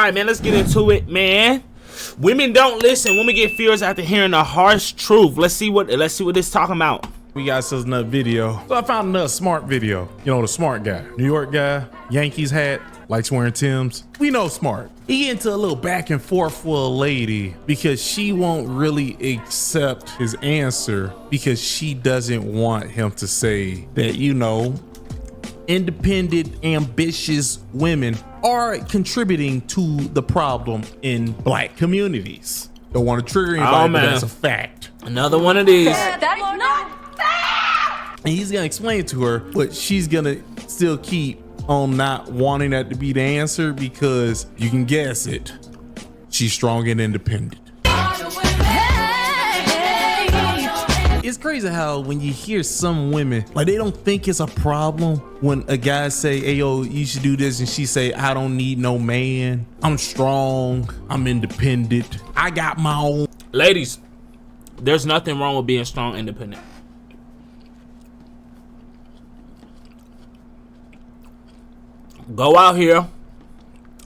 right, man, let's get into it, man. Women don't listen. Women get furious after hearing the harsh truth. Let's see what this talking about. We got us another video. So I found another smart video. You know, the smart guy, New York guy, Yankees hat, likes wearing Timbs. We know smart. He get into a little back and forth with a lady because she won't really accept his answer because she doesn't want him to say that, you know, independent, ambitious women are contributing to the problem in black communities. Don't want to trigger anybody, but that's a fact. Another one of these. That's not fair! And he's gonna explain it to her, but she's gonna still keep on not wanting that to be the answer because you can guess it. She's strong and independent. It's crazy how when you hear some women, like they don't think it's a problem when a guy say, hey, yo, you should do this. And she say, I don't need no man. I'm strong. I'm independent. I got my own. Ladies, there's nothing wrong with being strong, independent. Go out here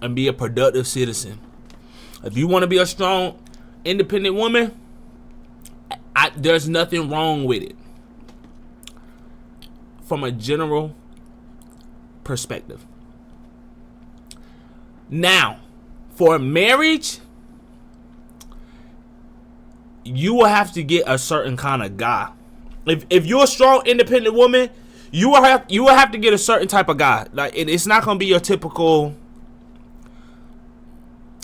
and be a productive citizen. If you want to be a strong, independent woman, there's nothing wrong with it from a general perspective. Now, for marriage, you will have to get a certain kind of guy. If you're a strong, independent woman, you will have to get a certain type of guy. Like, it's not gonna be your typical.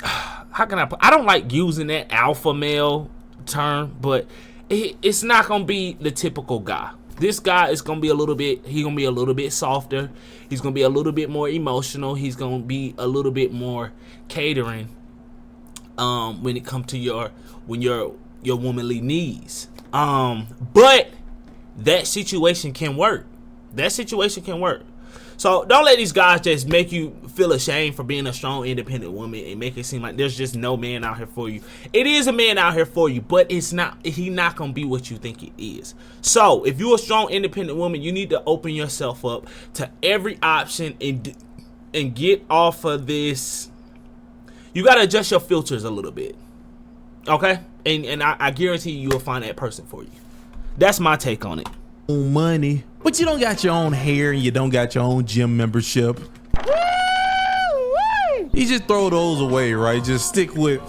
How can I don't like using that alpha male term, but it's not gonna be the typical guy. This guy is gonna be a little bit softer. He's gonna be a little bit more emotional. He's gonna be a little bit more catering when it comes to your womanly needs. But that situation can work. So don't let these guys just make you feel ashamed for being a strong, independent woman and make it seem like there's just no man out here for you. It is a man out here for you, but he's not gonna be what you think it is. So if you're a strong, independent woman, you need to open yourself up to every option and get off of this. You gotta adjust your filters a little bit, okay? And I guarantee you will find that person for you. That's my take on it. Money, but you don't got your own hair and you don't got your own gym membership. You just throw those away, right? Just stick with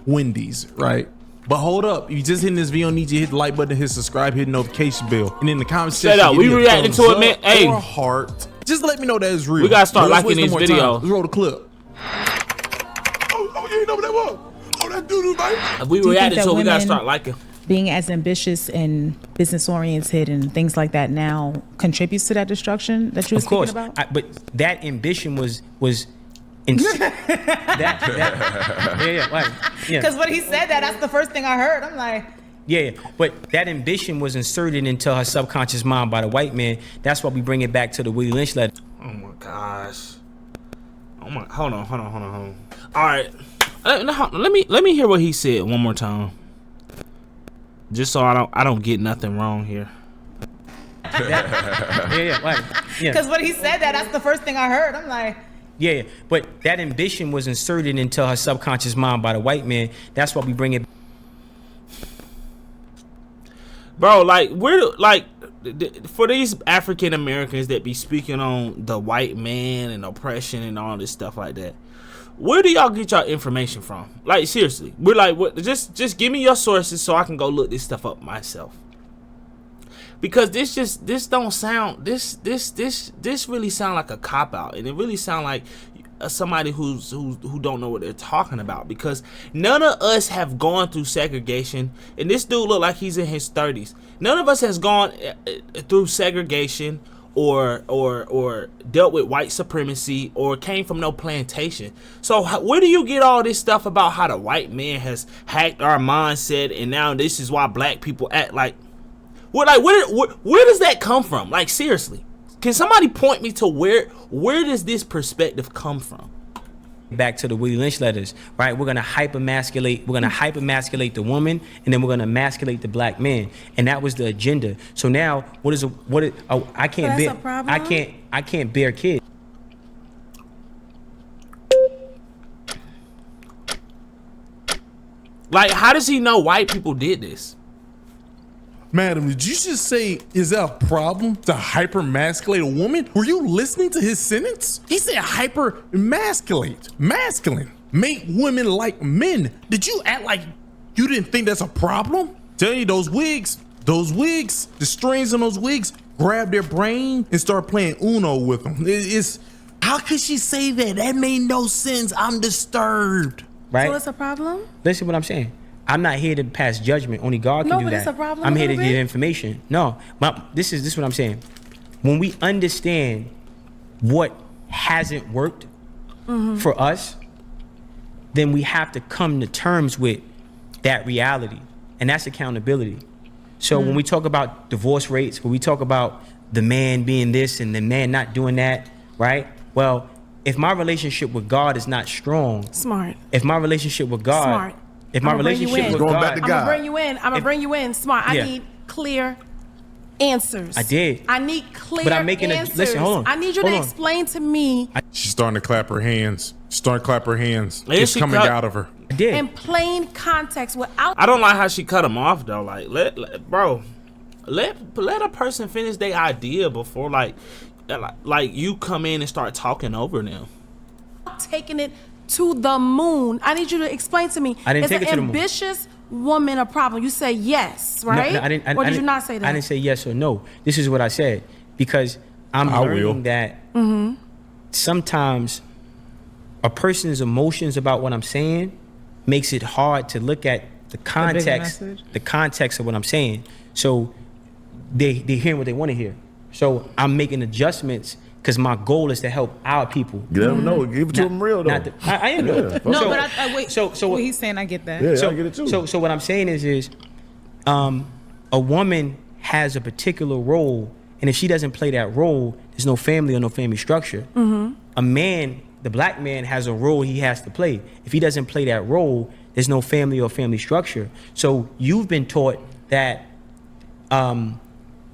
Wendy's, right? But hold up, if you just hitting this video, need you to hit the like button, hit subscribe, hit the notification bell, and in the comment section, we reacting to it, man. Hey, or heart. Just let me know that it's real. We gotta start liking these videos. Let's roll the clip. Oh, you ain't know what that was? Oh, that doo-doo, baby. If we reacting to it, we gotta start liking. Being as ambitious and business oriented and things like that now contributes to that destruction that you were speaking about? But that ambition was Because when he said that, that's the first thing I heard. I'm like, yeah, but that ambition was inserted into her subconscious mind by the white man. That's why we bring it back to the Willie Lynch letter. Oh my gosh. Oh my, hold on. All right, let me hear what he said one more time. Just so I don't get nothing wrong here. Because when he said that, that's the first thing I heard. I'm like, yeah, but that ambition was inserted into her subconscious mind by the white man. That's why we bring it. Bro, like for these African Americans that be speaking on the white man and oppression and all this stuff like that, where do y'all get y'all information from? Like, seriously, we're like, what? Just give me your sources so I can go look this stuff up myself. Because this really sound like a cop out, and it really sound like somebody who don't know what they're talking about. Because none of us have gone through segregation, and this dude look like he's in his 30s. None of us has gone through segregation or dealt with white supremacy or came from no plantation. So where do you get all this stuff about how the white man has hacked our mindset and now this is why black people act like? Where does that come from? Like, seriously, can somebody point me to where does this perspective come from? Back to the Willie Lynch letters, right? We're gonna hyper-masculate the woman, and then we're gonna emasculate the black man, and that was the agenda. So now, I can't bear kids. Like, how does he know white people did this? Madam, did you just say, is that a problem to hyper-masculate a woman? Were you listening to his sentence? He said hyper-masculate, masculine, make women like men. Did you act like you didn't think that's a problem? Tell you those wigs, the strings on those wigs, grab their brain and start playing Uno with them. How could she say that? That made no sense. I'm disturbed. Right? So it's a problem? Listen what I'm saying. I'm not here to pass judgment. Only God can No, do but that. it's a problem I'm a here to little give bit. information. No, but this is what I'm saying. When we understand what hasn't worked for us, then we have to come to terms with that reality, and that's accountability. So when we talk about divorce rates, when we talk about the man being this and the man not doing that, right? Well, if my relationship with God is not strong, Smart. if my relationship with God, Smart. if my I'ma bring you relationship in. with Going God, back to I'm gonna God. bring you in. I'm gonna bring you in. Smart. Yeah. I need clear answers. I did. I need clear But I'm making answers. listen, hold on. I need you Hold to on. explain to me She's starting to clap her hands. And It's she coming cut- out of her. I did. in plain context without I don't like how she cut him off though. Like, let a person finish their idea before like you come in and start talking over them. taking it to the moon. I need you to explain to me. I didn't is take it to the an moon. ambitious woman a problem? You say yes, No, right? no, I didn't, or did I you didn't- not say that? I didn't say yes or no. This is what I said because I'm I learning will. that sometimes a person's emotions about what I'm saying makes it hard to look at the context, message? the context of what I'm saying. So they're hearing what they want to hear. So I'm making adjustments because my goal is to help our people. You never know. Give it to them real though. I am doing. Yeah. No, So- but I wait. so what he's saying, I get that. Yeah, so, I get it too. So what I'm saying is a woman has a particular role, and if she doesn't play that role, there's no family or no family structure. A man, the black man, has a role he has to play. If he doesn't play that role, there's no family or family structure. So you've been taught that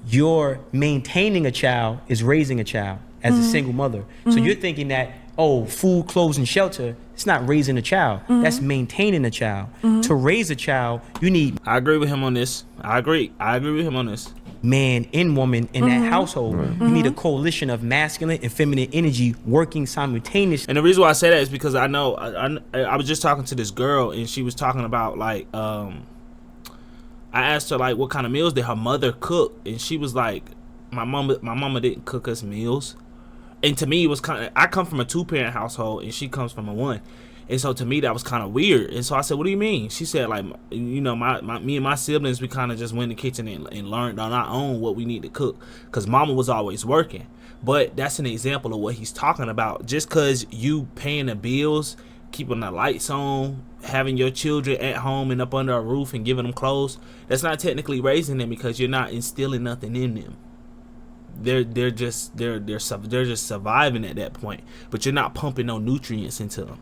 you're maintaining a child is raising a child as a single mother. So you're thinking that, oh, food, clothes, and shelter, it's not raising a child. That's maintaining a child. To raise a child, you need I agree with him on this. I agree with him on this. man and woman in that household. You need a coalition of masculine and feminine energy working simultaneously. And the reason why I say that is because I know I was just talking to this girl and she was talking about like I asked her like what kind of meals did her mother cook, and she was like, my mama didn't cook us meals. And to me it was kind of, I come from a 2-parent household and she comes from a 1. And so to me that was kind of weird. And so I said, what do you mean? She said, like, you know, me and my siblings, we kind of just went in the kitchen and learned on our own what we need to cook because mama was always working. But that's an example of what he's talking about. Just because you paying the bills, keeping the lights on, having your children at home and up under a roof and giving them clothes, that's not technically raising them because you're not instilling nothing in them. They're just surviving at that point, but you're not pumping no nutrients into them.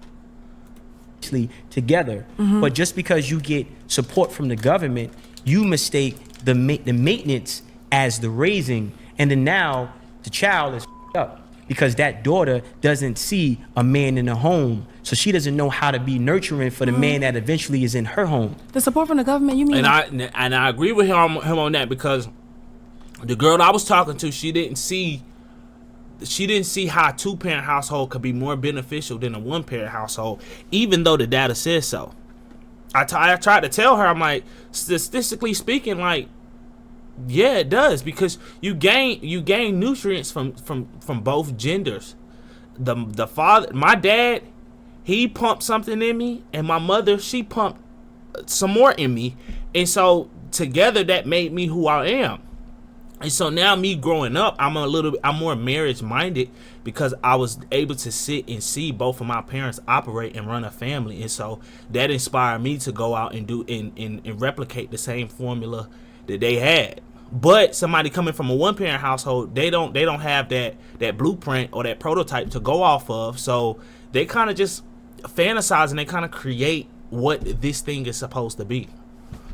Together, but just because you get support from the government, you mistake the maintenance as the raising, and then now the child is up because that daughter doesn't see a man in the home, so she doesn't know how to be nurturing for the man that eventually is in her home. the support from the government. You mean? And I agree with him on that because the girl I was talking to, she didn't see how a 2-parent household could be more beneficial than a 1-parent household, even though the data says so. I tried to tell her, I'm like, statistically speaking, like, yeah, it does, because you gain nutrients from both genders. The father, my dad, he pumped something in me, and my mother, she pumped some more in me, and so together that made me who I am. And so now me growing up, I'm more marriage minded because I was able to sit and see both of my parents operate and run a family. And so that inspired me to go out and do and replicate the same formula that they had. But somebody coming from a 1-parent household, they don't have that blueprint or that prototype to go off of. So they kind of just fantasize and they kind of create what this thing is supposed to be.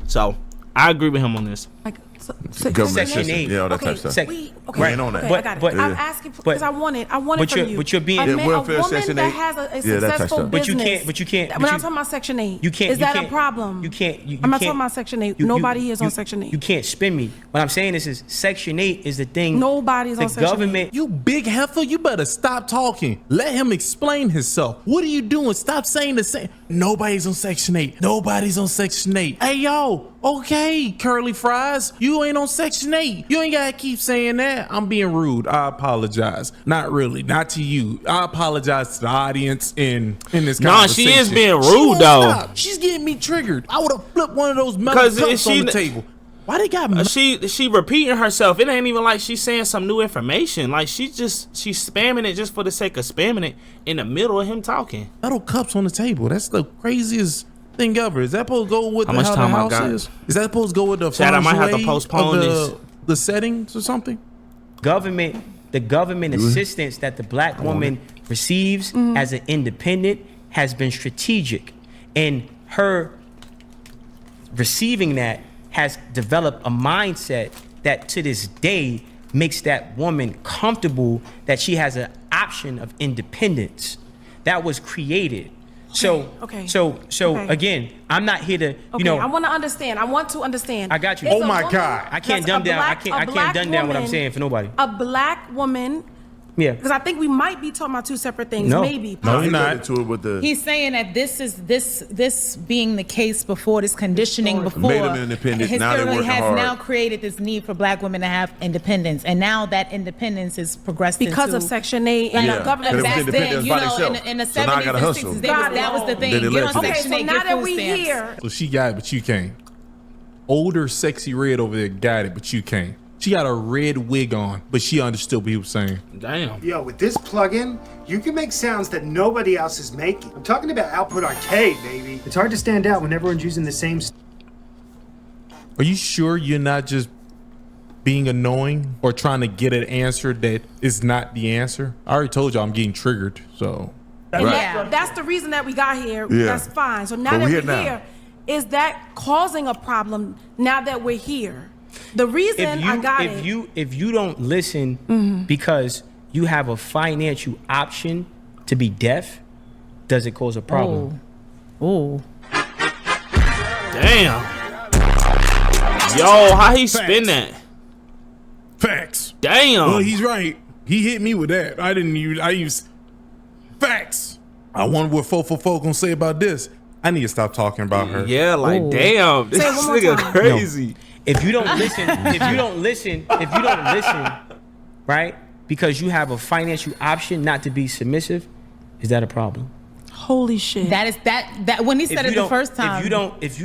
So I agree with him on this. Like Government Section system. 8. Yeah, all that type Okay, of stuff. Sec- okay, Right. okay, on that. I got it. But- I'm asking because I want it. I want it from you. but you're being- a, Yeah, man, welfare, a woman Section that 8. has a Yeah, that type successful stuff. But you business. can't- but you can't- When but I'm you- talking about Section 8, You can't. is you that can't, a problem? You can't. You I'm not can't- talking about Section 8. you- Nobody you- is on Section 8. You can't spin me. What I'm saying is Section 8 is the thing. Nobody's the on Section 8. government. You big heifer, you better stop talking. Let him explain himself. What are you doing? Stop saying the same. Nobody's on Section 8. Nobody's on Section 8. Hey, yo, okay, curly fries, you ain't on Section 8. You ain't gotta keep saying that. I'm being rude. I apologize. Not really, not to you. I apologize to the audience in this Nah, she conversation. is being She rude, won't though. stop. She's getting me triggered. I would have flipped one of those metal 'Cause cups she- on the table. Why they got She repeating herself. It ain't even like she's saying some new information. Like she's spamming it just for the sake of spamming it in the middle of him talking. metal cups on the table? That's the craziest thing ever. Is that supposed to go with How much how time the I house got? is? Is that supposed to go with the Chad, I might have to feng shui postpone of this. the settings or something? The government assistance that the black woman receives as an independent has been strategic, and her receiving that has developed a mindset that to this day makes that woman comfortable that she has an option of independence that was created. So again, I'm not here to, Okay, I want to understand. I want to understand. I got you. It's Oh a my woman God. I can't that's dumb a down. black- I a can't black dumb down what I'm woman- saying for nobody. A black woman, Yeah. because I think we might be talking about two separate things. No. Maybe. No, possibly. you're not. Into it with the He's saying that this being the case before, this conditioning before, Made them independent. Now they're historically working has hard. now created this need for black women to have independence, and now that independence is progressed Because into, of Section 8 and Like, the government. Because back it was independent then, you by know, themselves. in the So now I 70s gotta and hustle. 60s, Got it. that was the thing. Then they Get let on you. Okay, Section so 8, now get that food we stamps. here, So she got it, but you can't. Older, sexy red over there got it, but you can't. She got a red wig on, but she understood what he was saying. Damn. Yo, with this plugin, you can make sounds that nobody else is making. I'm talking about Output Arcade, baby. It's hard to stand out when everyone's using the same. Are you sure you're not just being annoying or trying to get an answer that is not the answer? I already told you I'm getting triggered, so. and Right. that's the reason that we got here. Yeah. That's fine. So now But that we're we're here now. here, is that causing a problem now that we're here? The reason I got it. If you don't listen because you have a financial option to be deaf, does it cause a problem? Oh, Damn. Yo, how he spin that? Facts. Damn. Well, he's right. He hit me with that. I used facts. I wonder what folk gonna say about this. I need to stop talking about her. Yeah, like damn. This Say it one more nigga time. crazy. If you don't listen, right? Because you have a financial option not to be submissive, is that a problem? Holy shit. that is that when he said it the first time. If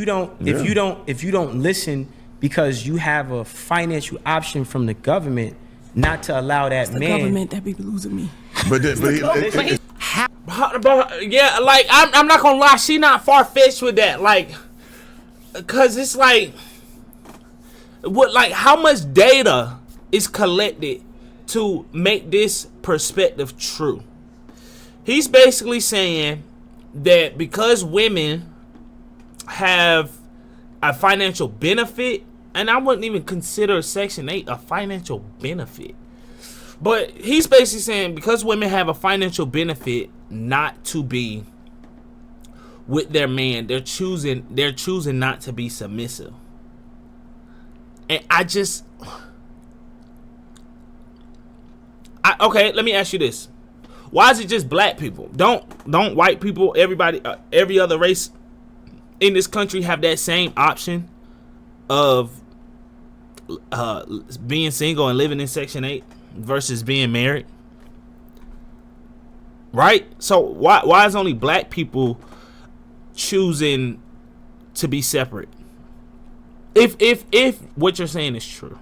you don't listen because you have a financial option from the government not to allow that the man. government that be losing me. But he, But, yeah, like I'm not gonna lie, she not far fetched with that. Like, cause it's like, how much data is collected to make this perspective true? He's basically saying that because women have a financial benefit, and I wouldn't even consider Section 8 a financial benefit. But he's basically saying because women have a financial benefit not to be with their man, they're choosing not to be submissive. And okay, let me ask you this. Why is it just black people? Don't white people, everybody, every other race in this country have that same option of being single and living in Section 8 versus being married? Right? So why is only black people choosing to be separate? If what you're saying is true.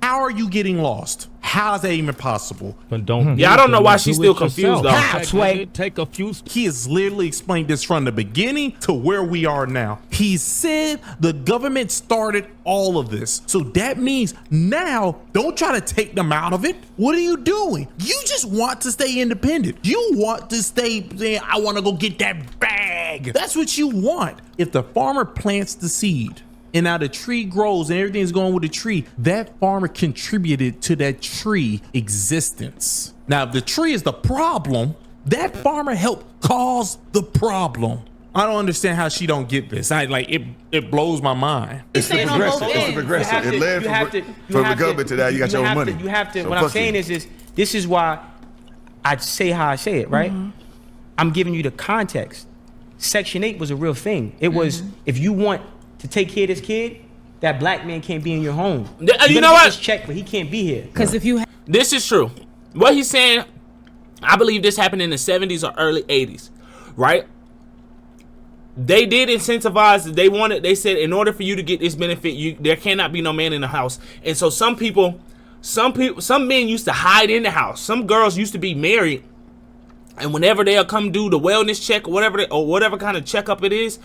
How are you getting lost? How is that even possible? But don't. Yeah, I don't know why she's still confused though. Take a few. He has literally explained this from the beginning to where we are now. He said the government started all of this. So that means now don't try to take them out of it. What are you doing? You just want to stay independent. You want to stay saying, I want to go get that bag. That's what you want. If the farmer plants the seed and now the tree grows and everything's going with the tree, that farmer contributed to that tree existence. Now, if the tree is the problem, that farmer helped cause the problem. I don't understand how she don't get this. It blows my mind. It's the saying on both progressive. It's the ends. progressive. It led from the government to that. You got your own money. You have to. So What I'm fuck saying you. is this is why I say how I say it, right? I'm giving you the context. Section 8 was a real thing. It was, if you want to take care of this kid, that black man can't be in your home. You You're gonna know get what? this check, but he can't be here. Because if you This is true. What he's saying, I believe this happened in the 70s or early 80s, right? They did incentivize. They said in order for you to get this benefit, there cannot be no man in the house. And so some men used to hide in the house. Some girls used to be married, and whenever they'll come do the wellness check or whatever kind of checkup it is,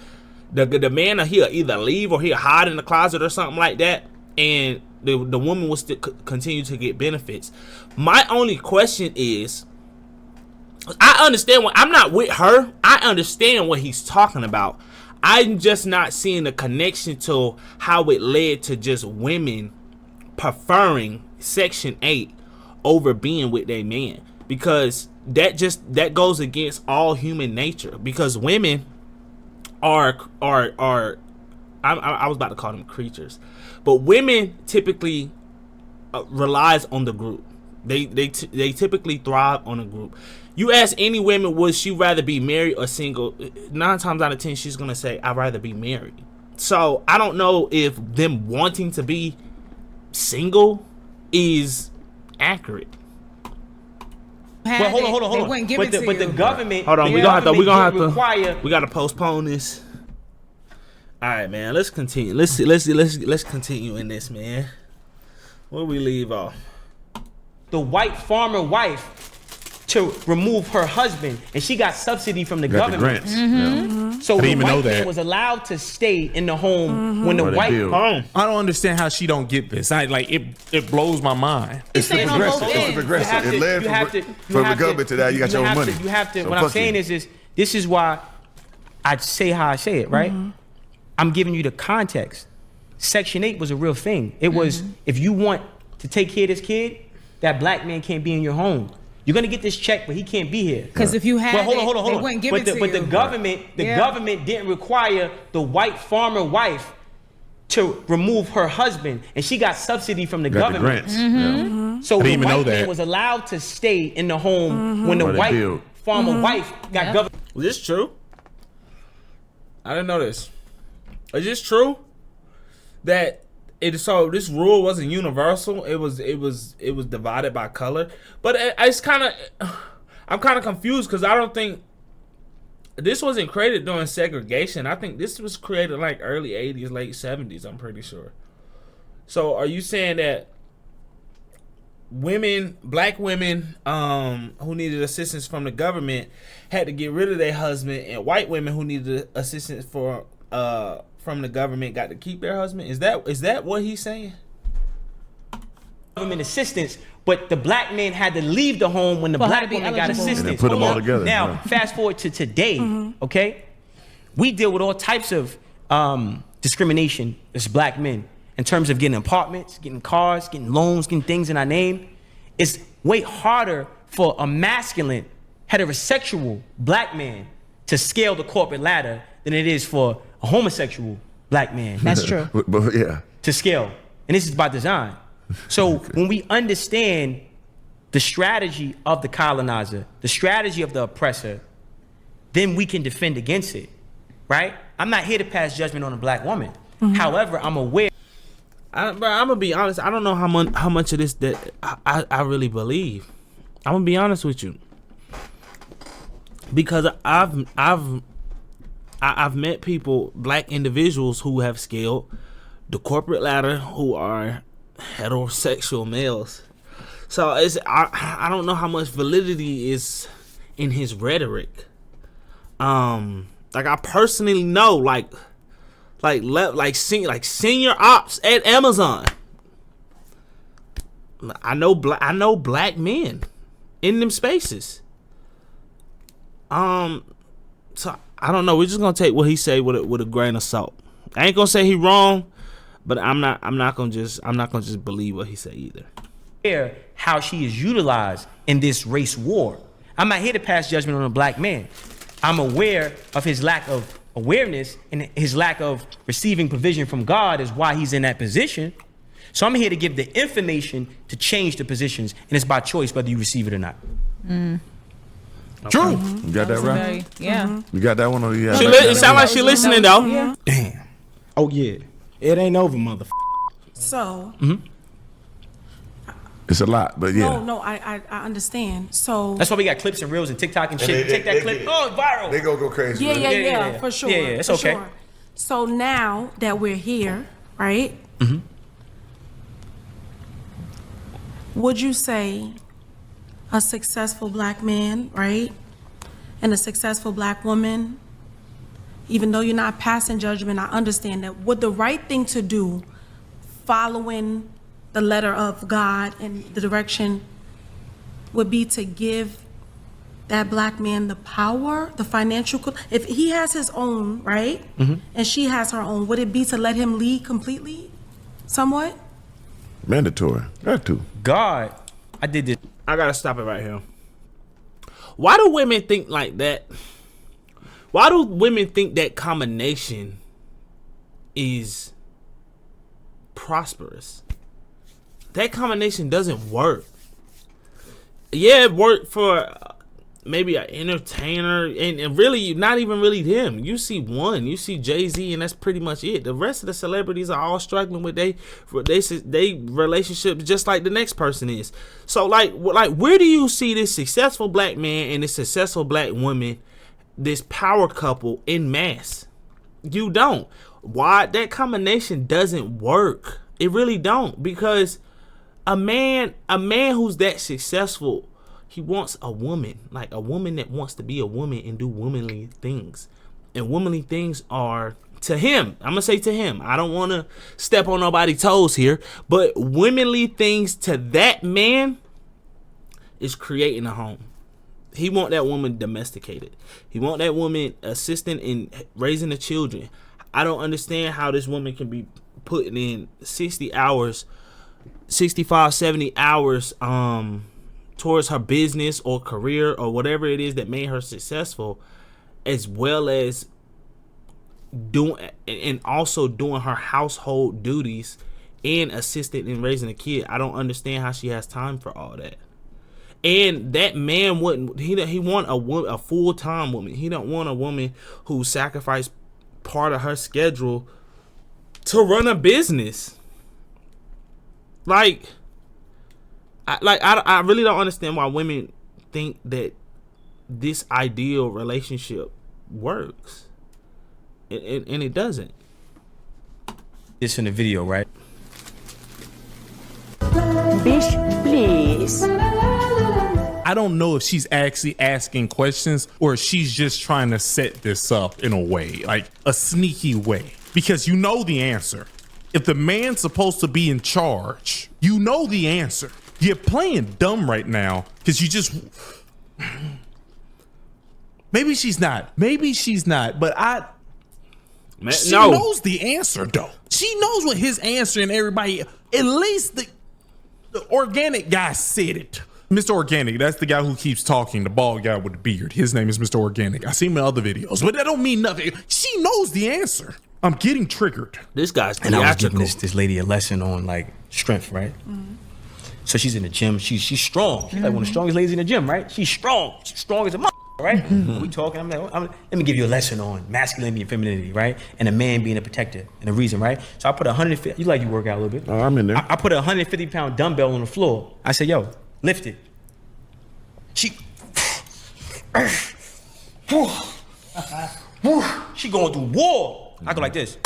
the man he'll either leave or he'll hide in the closet or something like that, and the woman will still continue to get benefits. My only question is, I understand I'm not with her. I understand what he's talking about. I'm just not seeing the connection to how it led to just women preferring Section 8 over being with their man, because that goes against all human nature, because women are I was about to call them creatures, but women typically relies on the group. They typically thrive on a group. You ask any women, would she rather be married or single? 9 times out of 10, she's gonna say, I'd rather be married. So I don't know if them wanting to be single is accurate. Well, hold on. They wouldn't give it to But the you. government. Hold on, the we gonna government have didn't to require. we gotta postpone this. All right, man. Let's continue. Let's continue in this, man. Where we leave off? The white farmer wife to remove her husband, and she got subsidy from the Got the government. grants. Mm-hmm. Yeah. So I the didn't even know white man that. was allowed to stay in the home when the Or they white. build. Home. I don't understand how she don't get this. It blows my mind. It's the saying on both progressive. It's the ends. progressive. It led from the government to that. You got your own money. You have to. So What I'm fuck saying you. is this is why I say how I say it, right? I'm giving you the context. Section 8 was a real thing. It was, if you want to take care of this kid, that black man can't be in your home. You're gonna get this check, but he can't be here. because if you had Well, hold on. They wouldn't give but it the, to but the you. government didn't require the white farmer wife to remove her husband, and she got subsidy from the Got the government. grants. Mm-hmm. Yeah. So I the didn't even know white man that. was allowed to stay in the home when the Or they white build. farmer wife got government. Is this true? I didn't know this. Is this true? That so this rule wasn't universal. It was divided by color. But it's I'm kind of confused, because I don't think this wasn't created during segregation. I think this was created like early 80s, late 70s, I'm pretty sure. So are you saying that black women who needed assistance from the government had to get rid of their husband, and white women who needed assistance from the government got to keep their husband? Is that what he's saying? Government assistance, but the black man had to leave the home when the For her black to be woman got eligible. assistance. And then put them Hold all on. together, Now, yeah. fast forward to today, okay? We deal with all types of discrimination as black men in terms of getting apartments, getting cars, getting loans, getting things in our name. It's way harder for a masculine, heterosexual black man to scale the corporate ladder than it is for a homosexual black man That's true. But yeah. to scale. And this is by design. So when we understand the strategy of the colonizer, the strategy of the oppressor, then we can defend against it, right? I'm not here to pass judgment on a black woman. However, I'm aware. I'm gonna be honest. I don't know how much of this that I really believe. I'm gonna be honest with you, because I've met people, black individuals, who have scaled the corporate ladder, who are heterosexual males. So I don't know how much validity is in his rhetoric. Like I personally know, like senior ops at Amazon. I know black men in them spaces. So I don't know. We're just gonna take what he say with a grain of salt. I ain't gonna say he wrong, But I'm not gonna just believe what he said either. How she is utilized in this race war. I'm not here to pass judgment on a black man. I'm aware of his lack of awareness and his lack of receiving provision from God is why he's in that position. So I'm here to give the information to change the positions, and it's by choice whether you receive it or not. True. You got that right? Yeah. You got that one or you got It sounds like she listening though. Yeah. Damn. Oh yeah. It ain't over, motherfucker. So. It's a lot, but yeah. No, I understand. So. That's why we got clips and reels and TikTok and shit. Take that clip. Oh, viral. They go crazy. Yeah, for sure. Yeah, it's for okay. Sure. So now that we're here, right? Would you say a successful black man, right, and a successful black woman, even though you're not passing judgment, I understand that, would the right thing to do, following the letter of God and the direction, would be to give that black man the power, the financial, if he has his own, right, and she has her own, would it be to let him lead completely, somewhat? Mandatory. Got to. God, I did this. I gotta stop it right here. Why do women think like that? Why do women think that combination is prosperous? That combination doesn't work. Yeah, it worked for maybe an entertainer, and really not even really them. You see one, you see Jay-Z, and that's pretty much it. The rest of the celebrities are all struggling with they relationships just like the next person is. So like where do you see this successful black man and this successful black woman, this power couple in mass? You don't. Why? That combination doesn't work. It really don't, because a man who's that successful, he wants a woman, like a woman that wants to be a woman and do womanly things. And womanly things are, to him, I'm going to say to him, I don't want to step on nobody's toes here, but womanly things to that man is creating a home. He want that woman domesticated. He want that woman assisting in raising the children. I don't understand how this woman can be putting in 60 hours, 65, 70 hours, towards her business or career or whatever it is that made her successful, as well as doing and also doing her household duties and assisting in raising a kid. I don't understand how she has time for all that. And that man wouldn't. He want a full-time woman. He don't want a woman who sacrificed part of her schedule to run a business. I really don't understand why women think that this ideal relationship works, and it doesn't. This in the video, right? Bitch, please. I don't know if she's actually asking questions or she's just trying to set this up in a way, like a sneaky way, because you know the answer. If the man's supposed to be in charge, you know the answer. You're playing dumb right now because you just. Maybe she's not. But she knows the answer though. She knows what his answer, and everybody, at least the organic guy said it. Mr. Organic, that's the guy who keeps talking, the bald guy with the beard. His name is Mr. Organic. I see him in other videos, but that don't mean nothing. She knows the answer. I'm getting triggered. This guy's theatrical. And I was giving this lady a lesson on like strength, right? So she's in the gym. She's strong. She's like one of the strongest ladies in the gym, right? She's strong. She's strong as a right? We talking. I'm like, let me give you a lesson on masculinity and femininity, right? And a man being a protector and a reason, right? So I put 150. You like you work out a little bit? Oh, I'm in there. I put a 150-pound dumbbell on the floor. I said, yo, lift it. She going through war. I go like this.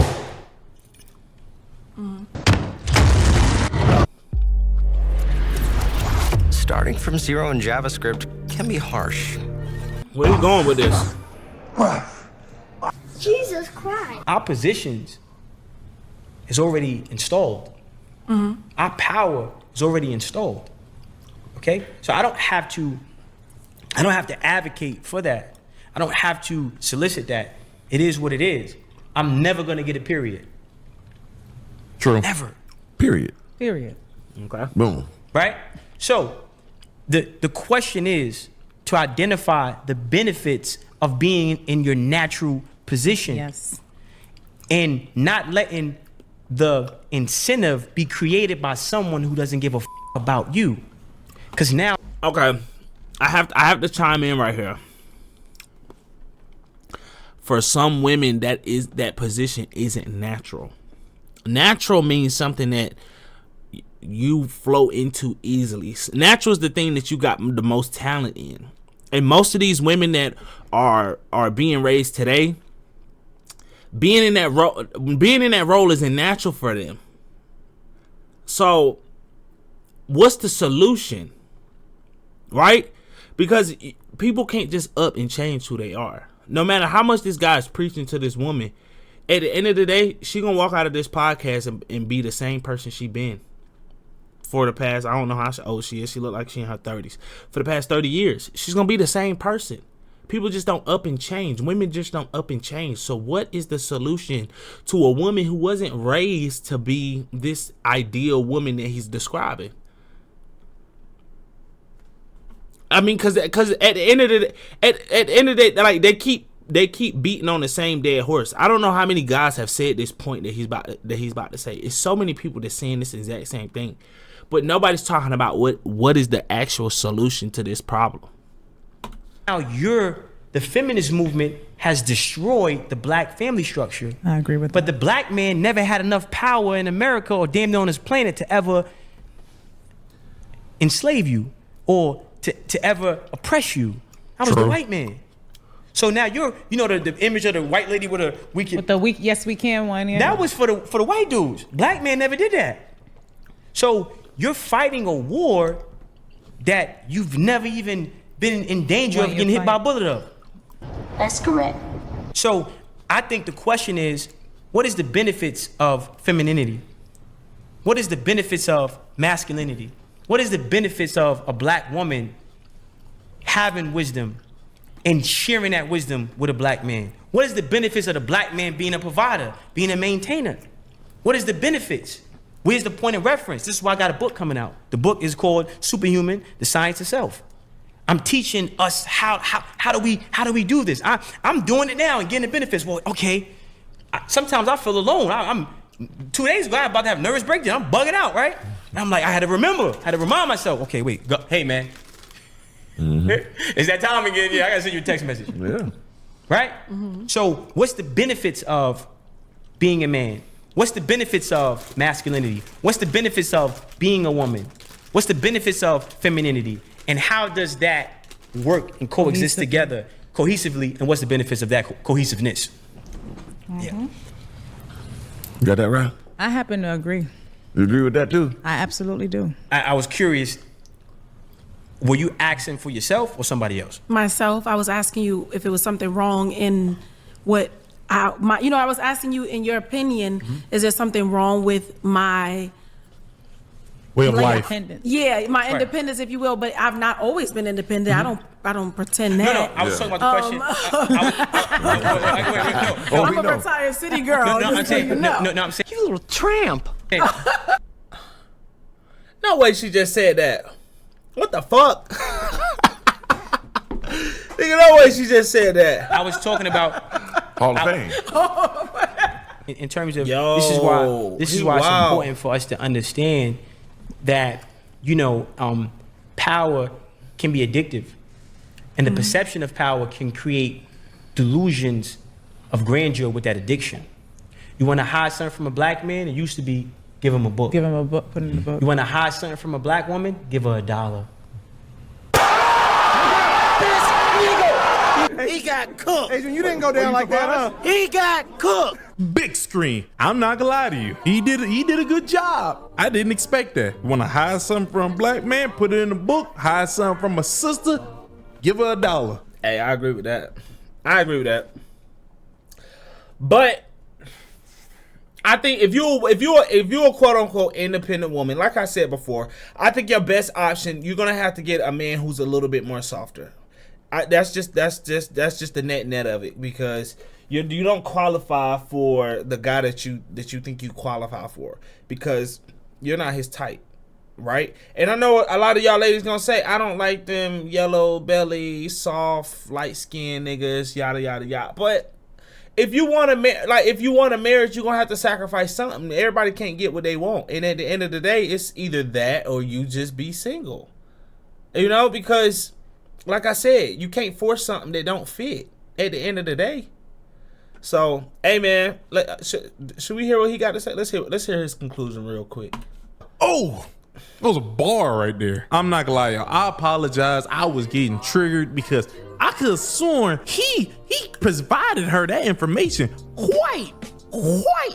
Starting from zero in JavaScript can be harsh. Where you going with this? Jesus Christ. Our positions is already installed. Our power is already installed. Okay? So I don't have to advocate for that. I don't have to solicit that. It is what it is. I'm never gonna get a period. True. Never. Period. Period. Okay. Boom. Right? So the question is to identify the benefits of being in your natural position. Yes. And not letting the incentive be created by someone who doesn't give a about you. Cause now Okay. I have to chime in right here. For some women, that position isn't natural. Natural means something that you flow into easily. Natural is the thing that you got the most talent in. And most of these women that are being raised today, being in that role isn't natural for them. So what's the solution? Right? Because people can't just up and change who they are. No matter how much this guy is preaching to this woman, at the end of the day, she gonna walk out of this podcast and be the same person she been for the past, I don't know how old she is. She look like she in her 30s. For the past 30 years, she's gonna be the same person. People just don't up and change. Women just don't up and change. So what is the solution to a woman who wasn't raised to be this ideal woman that he's describing? I mean, because at the end of the day, like they keep beating on the same dead horse. I don't know how many guys have said this point that he's about to say. It's so many people that's saying this exact same thing, but nobody's talking about what is the actual solution to this problem. Now the feminist movement has destroyed the black family structure. I agree with that. But the black man never had enough power in America or damn near on this planet to ever enslave you or to ever oppress you. I was the white man. So now you know the image of the white lady with the Yes We Can one. Yeah. That was for the white dudes. Black man never did that. So you're fighting a war that you've never even been in danger of getting hit by a bullet of. That's correct. So I think the question is, what is the benefits of femininity? What is the benefits of masculinity? What is the benefits of a black woman having wisdom and sharing that wisdom with a black man? What is the benefits of the black man being a provider, being a maintainer? What is the benefits? Where's the point of reference? This is why I got a book coming out. The book is called Superhuman: The Science of Self. I'm teaching us how do we do this? I'm doing it now and getting the benefits. Well, okay. Sometimes I feel alone. I'm 2 days ago, I'm about to have a nervous breakdown. I'm bugging out, right? And I'm like, I had to remind myself. Okay, wait, go, hey man, it's that time again. Yeah, I gotta send you a text message. Yeah. Right? So what's the benefits of being a man? What's the benefits of masculinity? What's the benefits of being a woman? What's the benefits of femininity? And how does that work and coexist together cohesively? And what's the benefits of that cohesiveness? Yeah. You got that right? I happen to agree. You agree with that too? I absolutely do. I was curious, were you asking for yourself or somebody else? Myself, I was asking you if it was something wrong in what I was asking you, in your opinion, is there something wrong with my way of life? Independence. Yeah, my independence, if you will, but I've not always been independent. I don't pretend that. No, I was talking about the question. I'm a retired city girl. I'm saying, you little tramp. No way she just said that. What the fuck? Nigga, no way she just said that. I was talking about Hall of Fame. In terms of this is why it's important for us to understand that power can be addictive, and the perception of power can create delusions of grandeur with that addiction. You want to hide something from a black man? It used to be give him a book. Give him a book. Put it in the book. You want to hide something from a black woman? Give her $1. He got cooked. Adrian, you didn't go down like that, huh? He got cooked. Big screen. I'm not gonna lie to you. He did a good job. I didn't expect that. You wanna hide something from a black man, put it in the book. Hide something from a sister, give her $1. Hey, I agree with that. But I think if you're a quote unquote independent woman, like I said before, I think your best option, you're gonna have to get a man who's a little bit more softer. That's just the net of it, because you don't qualify for the guy that you think you qualify for, because you're not his type, right? And I know a lot of y'all ladies gonna say, I don't like them yellow belly, soft, light skinned niggas, yada yada yada. But if you want a marriage, you're gonna have to sacrifice something. Everybody can't get what they want, and at the end of the day, it's either that or you just be single. You know, because like I said, you can't force something that don't fit at the end of the day. So, hey man, should we hear what he got to say? Let's hear his conclusion real quick. Oh, that was a bar right there. I'm not gonna lie, y'all. I apologize. I was getting triggered because I could have sworn he provided her that information quite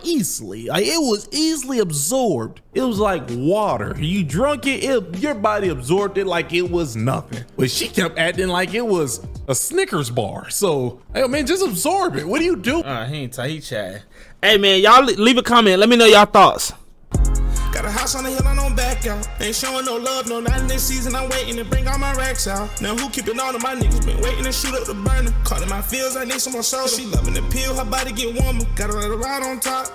easily. Like, it was easily absorbed. It was like water. You drunk it, your body absorbed it like it was nothing. But she kept acting like it was a Snickers bar. So, hey man, just absorb it. What do you do? He chatting. Hey man, y'all leave a comment. Let me know y'all thoughts. Got a house on the hill, I don't back out. Ain't showing no love, no, not in this season. I'm waiting to bring all my racks out. Now who keeping all of my niggas? Been waiting to shoot up the burner. Caught in my feels, I need some more soda. She loving the pill, her body get warmer. Got her ride on top.